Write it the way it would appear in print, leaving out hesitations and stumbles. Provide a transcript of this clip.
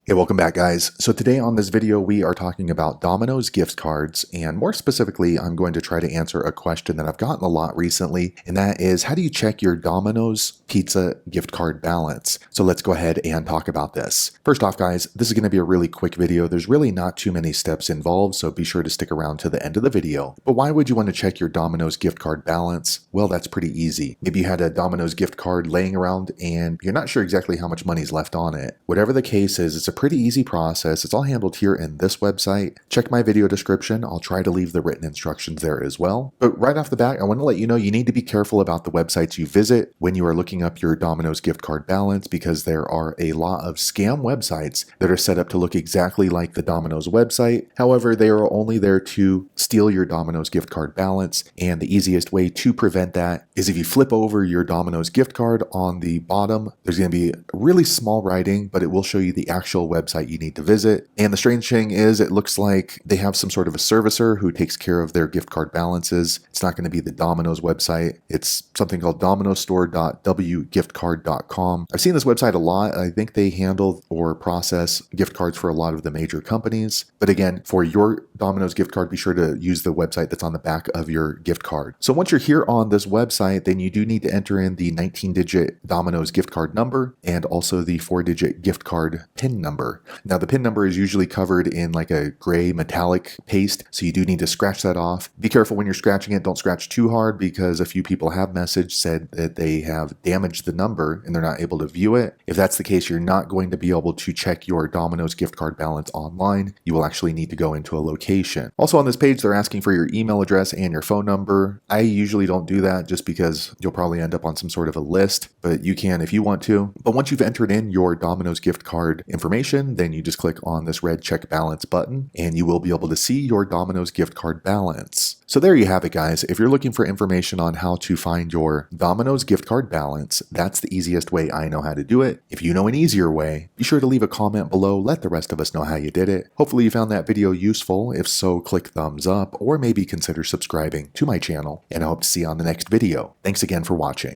Hey, welcome back guys. So today on this video, we are talking about Domino's gift cards, and more specifically, I'm going to try to answer a question that I've gotten a lot recently, and that is, how do you check your Domino's pizza gift card balance? So let's go ahead and talk about this. First off guys, this is going to be a really quick video. There's really not too many steps involved, so be sure to stick around to the end of the video. But why would you want to check your Domino's gift card balance? Well, that's pretty easy. Maybe you had a Domino's gift card laying around and you're not sure exactly how much money's left on it. Whatever the case is, it's a pretty easy process. It's all handled here in this website. Check my video description. I'll try to leave the written instructions there as well. But right off the bat, I want to let you know you need to be careful about the websites you visit when you are looking up your Domino's gift card balance, because there are a lot of scam websites that are set up to look exactly like the Domino's website. However, they are only there to steal your Domino's gift card balance, and the easiest way to prevent that is if you flip over your Domino's gift card. On the bottom, there's going to be really small writing, but it will show you the actual website you need to visit. And the strange thing is, it looks like they have some sort of a servicer who takes care of their gift card balances. It's not going to be the Domino's website. It's something called dominostore.wgiftcard.com. I've seen this website a lot. I think they handle or process gift cards for a lot of the major companies. But again, for your Domino's gift card, be sure to use the website that's on the back of your gift card. So once you're here on this website, then you do need to enter in the 19-digit Domino's gift card number and also the 4-digit gift card PIN number. Now the PIN number is usually covered in like a gray metallic paste, so you do need to scratch that off. Be careful when you're scratching it. Don't scratch too hard, because a few people have said that they have damaged the number and they're not able to view it. If that's the case, you're not going to be able to check your Domino's gift card balance online. You will actually need to go into a location. Also on this page, they're asking for your email address and your phone number. I usually don't do that just because you'll probably end up on some sort of a list, but you can if you want to. But once you've entered in your Domino's gift card information, then you just click on this red check balance button and you will be able to see your Domino's gift card balance. So there you have it guys. If you're looking for information on how to find your Domino's gift card balance, that's the easiest way I know how to do it. If you know an easier way, be sure to leave a comment below. Let the rest of us know how you did it. Hopefully you found that video useful. If so, click thumbs up or maybe consider subscribing to my channel, and I hope to see you on the next video. Thanks again for watching.